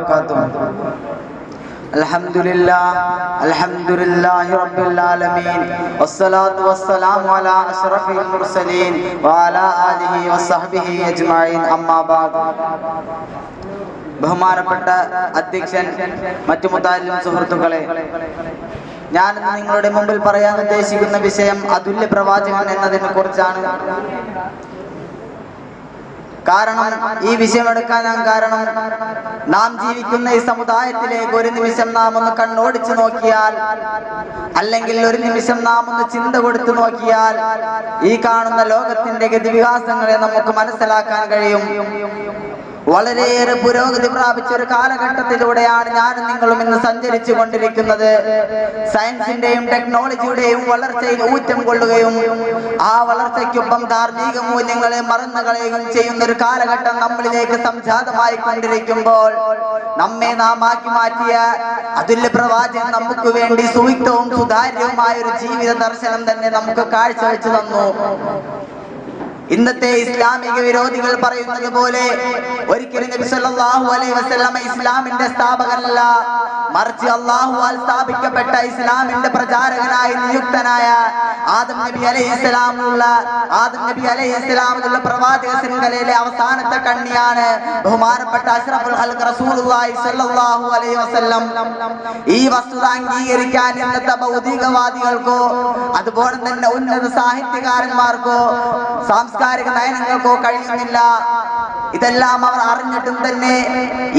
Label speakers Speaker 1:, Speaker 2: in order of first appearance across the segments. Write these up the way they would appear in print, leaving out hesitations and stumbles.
Speaker 1: وبركاته. الحمد لله رب العالمين والصلاة والسلام على أشرف المرسلين وعلى آله وصحبه أجمعين أما بعد. ബഹുമാനപ്പെട്ട അധ്യക്ഷൻ, മറ്റു മുതാലിം സുഹൃത്തുക്കളെ, ഞാൻ നിങ്ങളുടെ മുമ്പിൽ പറയാൻ ഉദ്ദേശിക്കുന്ന വിഷയം അതുല്യ പ്രവാചകൻ എന്നതിനെ കുറിച്ചാണ്. കാരണം ഈ വിഷയം എടുക്കാൻ കാരണം നാം ജീവിക്കുന്ന ഈ സമുദായത്തിലേക്ക് ഒരു നിമിഷം നാം ഒന്ന് കണ്ണോടിച്ചു നോക്കിയാൽ, അല്ലെങ്കിൽ ഒരു നിമിഷം നാം ഒന്ന് ചിന്ത കൊടുത്തു നോക്കിയാൽ ഈ കാണുന്ന ലോകത്തിന്റെ ഗതിവികാസങ്ങളെ നമുക്ക് മനസ്സിലാക്കാൻ കഴിയും. വളരെയേറെ പുരോഗതി പ്രാപിച്ച ഒരു കാലഘട്ടത്തിലൂടെയാണ് ഞാനും നിങ്ങളും ഇന്ന് സഞ്ചരിച്ചു കൊണ്ടിരിക്കുന്നത്. സയൻസിന്റെയും ടെക്നോളജിയുടെയും വളർച്ചയിൽ ഊറ്റം കൊള്ളുകയും ആ വളർച്ചയ്ക്കൊപ്പം ധാർമ്മിക മൂല്യങ്ങളെ മറന്നുകളയുകയും ചെയ്യുന്ന ഒരു കാലഘട്ടം നമ്മളിലേക്ക് സംജാതമായി കൊണ്ടിരിക്കുമ്പോൾ, നമ്മെ നാം ആക്കി മാറ്റിയ അതുല്യ പ്രവാചകൻ നമുക്ക് വേണ്ടി സുയുക്തവും സുതാര്യവുമായ ഒരു ജീവിത ദർശനം തന്നെ നമുക്ക് കാഴ്ചവെച്ചു തന്നു. ഇന്നത്തെ ഇസ്ലാമിക വിരോധികൾ പറയുന്നത് പോലെ ഒരിക്കലും നബി സല്ലല്ലാഹു അലൈഹി വസല്ലം ഇസ്ലാമിന്റെ സ്ഥാപകനല്ല, മറിച്ച് അല്ലാഹുവാൽ സ്ഥാപിക്കപ്പെട്ട ഇസ്ലാമിന്റെ പ്രചാരകനായി നിയുക്തനായ ആദം നബി അലൈഹിസ്സലാമുള്ള പ്രവാചക ശൃംഖലയിലെ അവസാനത്തെ കണ്ണിയാണ് ബഹുമാനപ്പെട്ട അഷ്റഫുൽ ഖൽഖ് റസൂലുള്ളാഹി സ്വല്ലല്ലാഹു അലൈഹി വസല്ലം. ഈ വസ്തുത അംഗീകരിക്കാൻ ഇന്നത്തെ ഭൗതികവാദികൾക്കോ അതുപോലെ തന്നെ ഉന്നത സാഹിത്യകാരന്മാർക്കോ സാംസ്കാരിക നയനങ്ങൾക്കോ കഴിയുന്നില്ല. ഇതെല്ലാം അവർ അറിഞ്ഞിട്ടും തന്നെ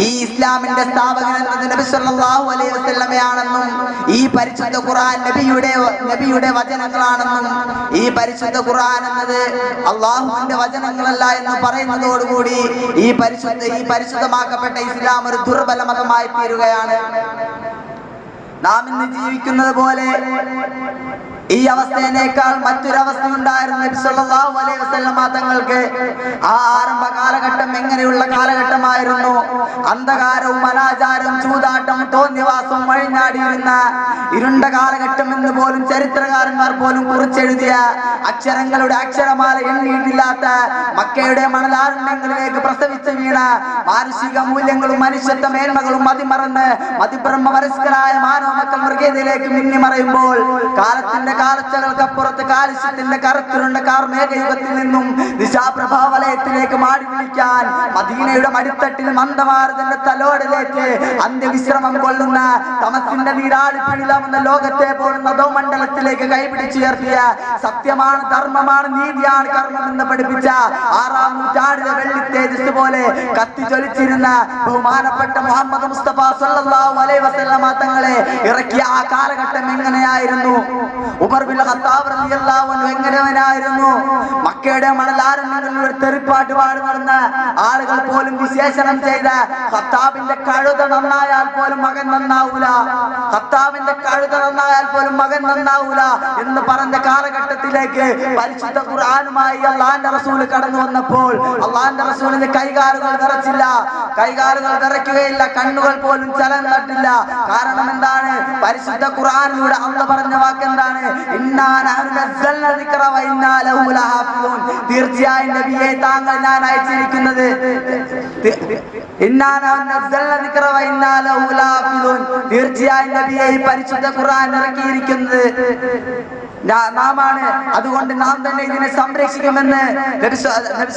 Speaker 1: ഈ ഇസ്ലാമിന്റെ സ്ഥാപകൻ എന്നത് നബി സല്ലല്ലാഹു അലൈഹി വസല്ലമയാണെന്നും ഈ പരിശുദ്ധ ഖുർആൻ നബിയുടെ വചനങ്ങളാണെന്നും ഈ പരിശുദ്ധ ഖുർആൻ എന്നത് അല്ലാഹുവിന്റെ വചനങ്ങളല്ല എന്ന് പറയുന്നതോടുകൂടി ഈ പരിശുദ്ധമാക്കപ്പെട്ട ഇസ്ലാം ഒരു ദുർബല മതമായി തീരുകയാണ്. നാം ഇന്ന് ജീവിക്കുന്നത് പോലെ ഈ അവസ്ഥയേക്കാൾ മറ്റൊരവസ്ഥ ഉണ്ടായിരുന്നു നബി സല്ലല്ലാഹു അലൈഹി വസല്ലം തങ്ങൾക്ക്. ആ ആരംഭ കാലഘട്ടം എങ്ങനെയുള്ള കാലഘട്ടമായിരുന്നു? അന്ധകാരവും അനാചാരവും ചൂതാട്ടവും തോന്നിയവാസവും വഴിഞ്ഞാടിയിരുന്ന ഇരുണ്ട കാലഘട്ടം എന്ന് പോലും ചരിത്രകാരന്മാർ പോലും കുറിച്ചെഴുതിയ, അക്ഷരങ്ങളുടെ അക്ഷരമാല എണ്ണിയിട്ടില്ലാത്ത മക്കയുടെ മണലാരണ്യങ്ങളിലേക്ക് പ്രസവിച്ചു വീണ മാനുഷിക മൂല്യങ്ങളും മനുഷ്യത്വ മേന്മകളും മതിമറന്ന് മതിബ്രഹ്മപരസ്കരായ മാനവ മക്കൾ മൃഗീയതയിലേക്ക് മിന്നിമറയുമ്പോൾ, കാലത്തിന്റെ കാലച്ചകൾക്കപ്പുറത്ത് കാലുഷ്യത്തിന്റെ കറുത്തിരുണ്ട കാർമേഘയുഗത്തിൽ നിന്നും ദിശാപ്രഭാവലയത്തിലേക്ക് മാടി വിളിക്കാൻ മദീനയുടെ മടിത്തട്ടിൽ മന്ദമാരുതന്റെ തലോടിലേക്ക് അന്ത്യവിശ്രമം കൊള്ളുന്ന തമസിന്റെ നീരാളിപ്പിടിലാവുന്ന ലോകത്തെ പോലും നദോമണ്ഡലത്തിലേക്ക് കൈപിടിച്ചുയർത്തിയ സത്യമാണ്, ധർമ്മമാണ്, നീതിയാണ് കർമ്മം എന്ന് പഠിപ്പിച്ച 6-ാം നൂറ്റാണ്ടിലെ വെള്ളി തേജസ് പോലെ കത്തിജ്വലിച്ചിരുന്ന ബഹുമാനപ്പെട്ട മുഹമ്മദ് മുസ്തഫ സല്ലല്ലാഹു അലൈഹി വസല്ലം തങ്ങളെ ഇറക്കിയ ആ കാലഘട്ടം എങ്ങനെയായിരുന്നു? ഉമർ ബിൻ ഖത്താബ് റളിയല്ലാഹു അൻഹു എങ്ങനെയായിരുന്നു? മക്കയുടെ മണലാരണ്യങ്ങളിൽ ഒരു തെറിപ്പാട്ട് പാടി നടന്ന ആളുകൾ പോലും വിശേഷണം ചെയ്ത ഖത്താബിന്റെ കഴുത നന്നായാൽ പോലും മകൻ നന്നാവൂല, ഖത്താബിന്റെ കഴുത നന്നായാൽ പോലും മകൻ നന്നാവൂല എന്ന് പറഞ്ഞ കാലഘട്ടത്തിലേക്ക് പരിശുദ്ധ ഖുർആനുമായി അല്ലാഹുവിന്റെ റസൂൽ കടന്നു വന്നപ്പോൾ അല്ലാഹുവിന്റെ റസൂലിന്റെ കൈകാലുകൾ വിറച്ചില്ല, കൈകാലുകൾ വിറയ്ക്കുകയില്ല, കണ്ണുകൾ പോലും ചലനം തട്ടില്ല. കാരണം എന്താണ്? പരിശുദ്ധ ഖുർആനിലൂടെ അല്ലാഹു പറഞ്ഞ വാക്ക് എന്താണ്? ഇന്നാ നഹ്നു നസ്സൽനാ ദിക്റ വ ഇന്നാ ലഹു ലഹാഫിളൂൻ. തീർച്ചയായും നബിയെ താങ്കൾ ഞാൻ അയച്ചിരിക്കുന്നത്, ഇന്നാ നഹ്നു നസ്സൽനാ ദിക്റ വ ഇന്നാ ലഹു ലഹാഫിളൂൻ, തീർച്ചയായും നബിയെ ഈ പരിശുദ്ധ ഖുർആൻ ഇറക്കിയിരിക്കുന്നത് നാമാണ്, അതുകൊണ്ട് നാം തന്നെ ഇതിനെ സംരക്ഷിക്കുമെന്ന് നബി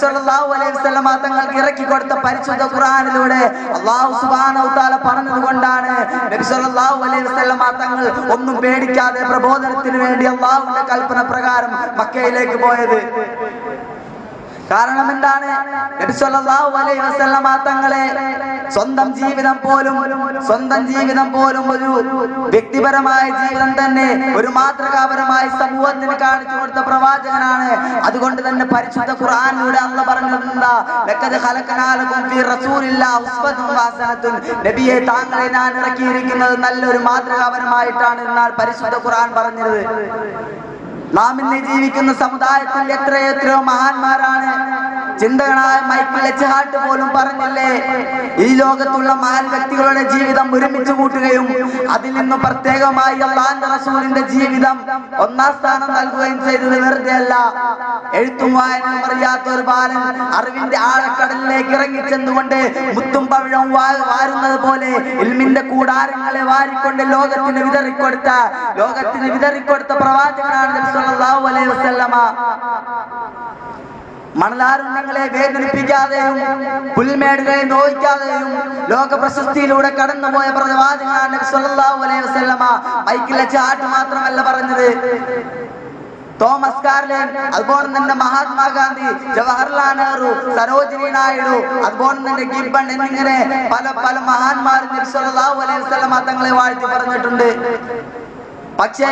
Speaker 1: സല്ലല്ലാഹു അലൈഹി വസല്ലം തങ്ങൾക്ക് ഇറക്കി കൊടുത്ത പരിശുദ്ധ ഖുർആനിലൂടെ അല്ലാഹു സുബ്ഹാനഹു വ തആല പറഞ്ഞതുകൊണ്ടാണ് നബി സല്ലല്ലാഹു അലൈഹി വസല്ലം തങ്ങൾ ഒന്നും പേടിക്കാതെ പ്രബോധനത്തിന് വേണ്ടി അല്ലാഹുവിന്റെ കൽപ്പന പ്രകാരം മക്കയിലേക്ക് പോയത്. കാരണം എന്താണ്? നബി സല്ലല്ലാഹു അലൈഹി വസല്ലം തങ്ങളെ സ്വന്തം ജീവിതം പോലും ഒരു വ്യക്തിപരമായ ജീവിതം തന്നെ ഒരു മാതൃകാപരമായ സമൂഹത്തിന് കാണിച്ചു കൊടുത്ത പ്രവാചകനാണ്. അതുകൊണ്ട് തന്നെ പരിശുദ്ധ ഖുർആനിലൂടെ അല്ലാഹു പറഞ്ഞതെന്താ? ലഖദ് ഖലഖനാ ലക്കും ഫീ റസൂലില്ലാഹി ഉസ്വത്തുൻ ഹസനത്തുൻ. നബിയെ താങ്കളെ ഞാൻ ഇറക്കിയിരിക്കുന്നത് നല്ലൊരു മാതൃകാപരമായിട്ടാണ് എന്നാൽ പരിശുദ്ധ ഖുർആൻ പറഞ്ഞത്. നാം ഇന്ന് ജീവിക്കുന്ന സമുദായത്തിൽ എത്രയെത്രയോ മഹാന്മാരാണ് ചിന്തകനായ മൈക്കിൾ എച്ച് ഹാർട്ട് പോലും പറഞ്ഞില്ലേ, ഈ ലോകത്തുള്ള മഹാൻ വ്യക്തികളുടെ ജീവിതം ഒരുമിച്ച് കൂട്ടുകയും അതിൽ നിന്ന് പ്രത്യേകമായി അല്ലാഹുവിന്റെ റസൂലിന്റെ ജീവിതം ഒന്നാം സ്ഥാനം നൽകുകയും ചെയ്തത് വെറുതെ അല്ല. എഴുത്തും വായനയും അറിയാത്ത ഒരു ബാലൻ അറിവിന്റെ ആഴക്കടലിലേക്ക് ഇറങ്ങിച്ചെന്നുകൊണ്ട് മുത്തും പവിഴവും വാരുന്നത് പോലെ ഇൽമിന്റെ കൂടാരങ്ങളെ വാരിക്കൊണ്ട് ലോകത്തിന് വിതറിക്കൊടുത്ത പ്രവാചകനാണ് നബി സല്ലല്ലാഹു അലൈഹി വസല്ലമ. മണലാരുണ്യങ്ങളെ വേദനിപ്പിക്കാതെയും പുൽമേടുകളെ നോവിക്കാതെയും ലോക പ്രശസ്തിയിലൂടെ കടന്നുപോയ പ്രവാചകനാണ് നബി സല്ലല്ലാഹു അലൈഹി വസല്ലമ. മൈക്കിൾ എച്ച് ഹാർട്ട് മാത്രമല്ല പറഞ്ഞത്, തോമസ് കാർലൻ, അതുപോലെ തന്നെ മഹാത്മാഗാന്ധി, ജവഹർലാൽ നെഹ്റു, സരോജിനി നായിഡു, അതുപോലെ തന്നെ ഗിബ്ബൺ എന്നിങ്ങനെ പല മഹാന്മാരും നബി സല്ലല്ലാഹു അലൈഹി വസല്ലമ തങ്ങളെ വാഴ്ത്തി പറഞ്ഞിട്ടുണ്ട്. പക്ഷേ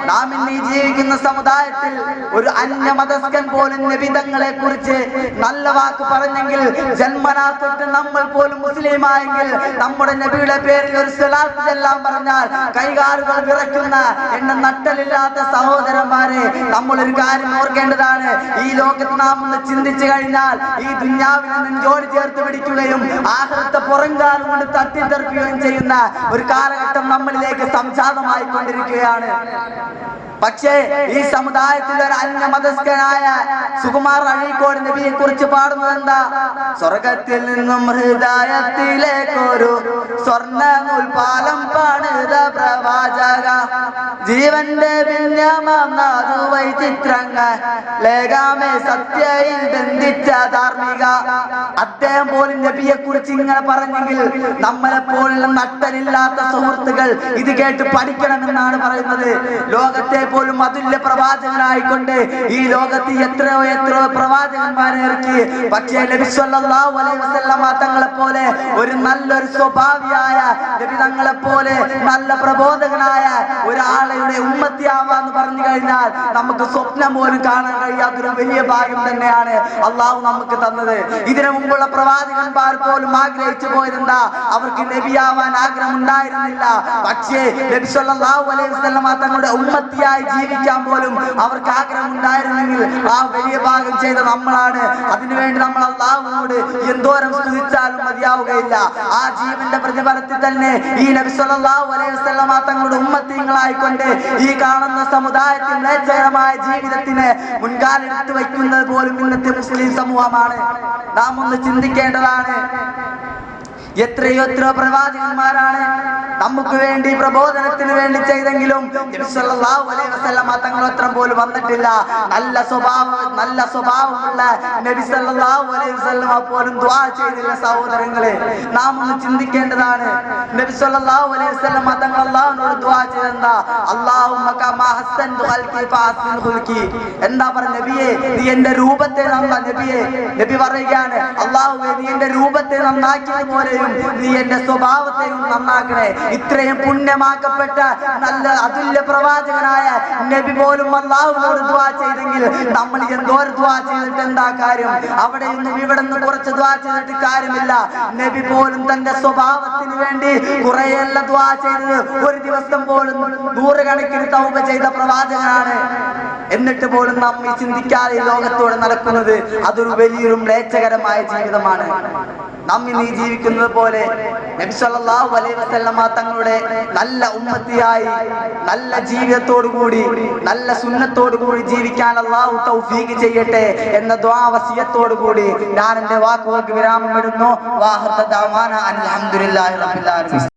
Speaker 1: നാം ഇന്ന് ജീവിക്കുന്ന സമുദായത്തിൽ ഒരു അന്യമതസ്ഥൻ പോലും നബി തങ്ങളെ കുറിച്ച് നല്ല വാക്ക് പറഞ്ഞെങ്കിൽ, ജന്മനാ തൊട്ട് നമ്മൾ പോലും മുസ്ലിമായെങ്കിൽ നമ്മുടെ നബിയുടെ പേരിൽ ഒരു സ്വലാത്ത് ചൊല്ലാൻ പറഞ്ഞാൽ കൈകാലുകൾ വിറയ്ക്കുന്ന എന്നെ നട്ടലില്ലാത്ത സഹോദരന്മാരെ, നമ്മൾ ഒരു കാര്യം ഓർക്കേണ്ടതാണ്. ഈ ലോകത്ത് നാം ഒന്ന് ചിന്തിച്ചു കഴിഞ്ഞാൽ ഈ ദുന്യാവിനെ നെഞ്ചോട് ചേർത്ത് പിടിക്കുകയും ആഖിറത്തെ പുറംകാലം കൊണ്ട് തട്ടിത്തെറിക്കുകയും ചെയ്യുന്ന ഒരു കാലഘട്ടം നമ്മളിലേക്ക് സംജാതമായി കൊണ്ടിരിക്കുകയാണ്. പക്ഷേ ഈ സമുദായത്തിൽ ഒരു അന്യമതസ്ഥനായ സുകുമാർ അഴീക്കോട് നബിയെ കുറിച്ച് പാടുന്നത് എന്താ? സ്വർഗത്തിൽ നിന്നും ഹൃദയത്തിലേക്കൊരു സ്വർണ്ണ നൂൽപാലം പണിത പ്രവാചക, ജീവന്റെ ചിത്രങ്ങൾ ലേഖാമേ സത്യയിൽ ബന്ധിച്ച ധാർമ്മിക. അദ്ദേഹം പോലും നബിയെ കുറിച്ച് ഇങ്ങനെ പറഞ്ഞെങ്കിൽ നമ്മളെ പോലുള്ള നട്ടലില്ലാത്ത സുഹൃത്തുക്കൾ ഇത് കേട്ട് പഠിക്കണമെന്നാണ് പറയുന്നത്. ലോകത്തെ പോലും അതുല്യ പ്രവാചകനായിക്കൊണ്ട് ഈ ലോകത്ത് എത്രയോ പ്രവാചകന്മാരെ ഇറക്കി. പക്ഷേ നബി സല്ലല്ലാഹു അലൈഹി വസല്ലമ തങ്ങളെ പോലെ ഒരു നല്ലൊരു സ്വഭാവിയായ നബി തങ്ങളെ പോലെ നല്ല പ്രബോധകനായ ഒരാളുടെ ഉമ്മത്തിയാവാന്ന് പറഞ്ഞു കഴിഞ്ഞാൽ നമുക്ക് സ്വപ്നം പോലും കാണാൻ കഴിയാത്തൊരു വലിയ ഭാഗ്യം തന്നെയാണ് അള്ളാഹു നമുക്ക് തന്നത്. ഇതിനു മുമ്പുള്ള പ്രവാചകന്മാർ പോലും ആഗ്രഹിച്ചു പോയതെന്താ? അവർക്ക് നബിയാവാൻ ആഗ്രഹം ഉണ്ടായിരുന്നില്ല. പക്ഷേ നബി സല്ലല്ലാഹു അലൈഹി വസല്ലമ തങ്ങളുടെ ഉമ്മത്തിയായി ജീവിക്കാൻ പോലും അവർക്ക് ആഗ്രഹം ഉണ്ടായിരുന്നെങ്കിൽ ആ വലിയ ഭാഗം ചെയ്ത നമ്മളാണ്. അതിനുവേണ്ടി നമ്മൾ അല്ലാഹുവോട് എന്തോരം സ്തുതിച്ചാലും മതിയാവുകയില്ല. ആ ജീവന്റെ പ്രതിഫലത്തിൽ തന്നെ ഈ നബി സല്ലല്ലാഹു അലൈഹി വസല്ലമ തങ്ങളുടെ ഉമ്മത്തികളായിക്കൊണ്ട് ഈ കാണുന്ന സമുദായത്തിൽ നേച്ചകരമായ ജീവിതത്തിന് മുൻകാലെടുത്ത് വയ്ക്കുന്നത് പോലും ഇന്നത്തെ മുസ്ലിം സമൂഹമാണ്. നാം ഒന്ന് ചിന്തിക്കേണ്ടതാണ്. എത്രയോ പ്രവാചകന്മാരാണ് നമുക്ക് വേണ്ടി പ്രബോധനത്തിന് വേണ്ടി ചെയ്തെങ്കിലും നബി സല്ലല്ലാഹു അലൈഹി വസല്ലമ തങ്ങൾ അത്ര പോലും വന്നിട്ടില്ല. നല്ല സ്വഭാവമുള്ള നബി സല്ലല്ലാഹു അലൈഹി വസല്ലമ പോലും ദുആ ചെയ്തില്ല. സഹോദരങ്ങളെ, നാം ഒന്ന് ചിന്തിക്കേണ്ടതാണ്. നബി സല്ലല്ലാഹു അലൈഹി വസല്ലമ തങ്ങൾ അല്ലാഹുവിനോട് ദുആ ചെയ്തെന്താ? അല്ലാഹുമ്മ കമാ ഹസ്സൻതു ഖൽഖി ഫഅഹ്സിൻ ഖുൽഖി. എന്താ പറഞ്ഞ നബിയെ, നീ എന്റെ രൂപത്തെ നബി പറയുകയാണ്, അല്ലാഹുവേ നീ എന്റെ രൂപത്തെ നന്നാക്കിയതുപോലെ നീ എന്റെ സ്വഭാവത്തെയും നന്നാക്കണേ. ഇത്രയും പുണ്യമാക്കപ്പെട്ട നല്ല അതുല്യ പ്രവാചകനായ നബി പോലും അല്ലാഹുവിനോട് ദുആ ചെയ്തെങ്കിൽ നമ്മൾ എന്തോരം ദുആ ചെയ്തിട്ട് എന്താ കാര്യം? അവിടെ നിന്നും ഇവിടെ നിന്ന് കുറച്ച് ദുആ ചെയ്തിട്ട് കാര്യമില്ല. നബി പോലും തന്റെ സ്വഭാവത്തിന് വേണ്ടി കുറെയല്ല ദുആ ചെയ്തത്. ഒരു ദിവസം പോലും നൂറുകണക്കിന് തൗബ ചെയ്ത പ്രവാചകനാണ്. എന്നിട്ട് പോലും നാം ഈ ചിന്തിക്കാതെ ലോകത്തോടെ നടക്കുന്നത് അതൊരു വലിയൊരു മ്ലേച്ഛകരമായ ജീവിതമാണ്. നാം ഇന്ന് ജീവിക്കുന്നത് പോലെ നബി സല്ലല്ലാഹു അലൈഹി വസല്ലമ തങ്ങളുടെ നല്ല ഉമ്മത്തിയായി നല്ല ജീവിതത്തോടുകൂടി നല്ല സുന്നത്തോടുകൂടി ജീവിക്കാൻ അല്ലാഹു തൗഫീഖ് ചെയ്യട്ടെ എന്ന ദുആ വസിയത്തോടുകൂടി ഞാൻ എന്റെ വാക്കുകൾക്ക് വിരാമം ഇടുന്നു. വാഹിറ ദഅവാന അൽഹംദുലില്ലാഹി റബ്ബിൽ ആലമീൻ.